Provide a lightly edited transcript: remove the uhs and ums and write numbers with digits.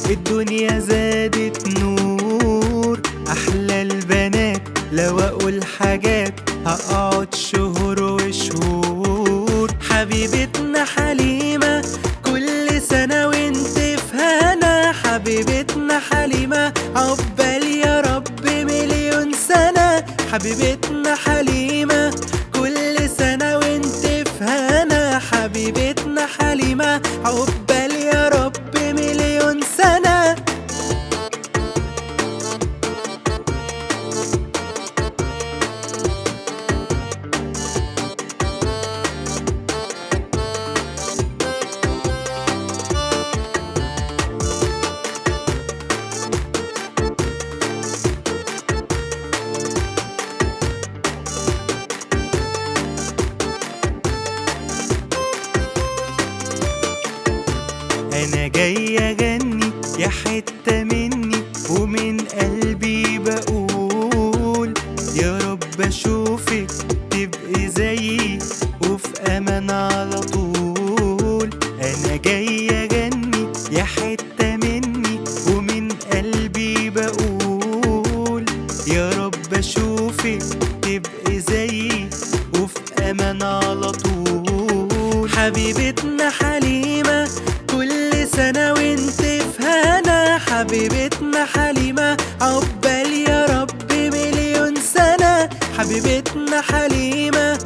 الدنيا زادت نور. أحلى البنات لو أقول حاجات هقعد شهور وشهور. حبيبتنا حليمة كل سنة وانت في هنا. حبيبتنا حليمة عقبال يا رب مليون سنة. حبيبتنا حليمة كل سنة وانت في هنا. حبيبتنا حليمة عقبال يا رب مليون سنة. أنا جاي أغني يا حتة مني ومن قلبي بقول يا رب أشوفك تبقي زيي وفي أمان على طول. أنا جاي أغني يا حتة مني ومن قلبي بقول يا رب أشوفك تبقي زيي وفي أمان على طول. حبيبتنا حليمة كل سنة وانت في هنا. حبيبتنا حليمة عقبال يا رب مليون سنة. حبيبتنا حليمة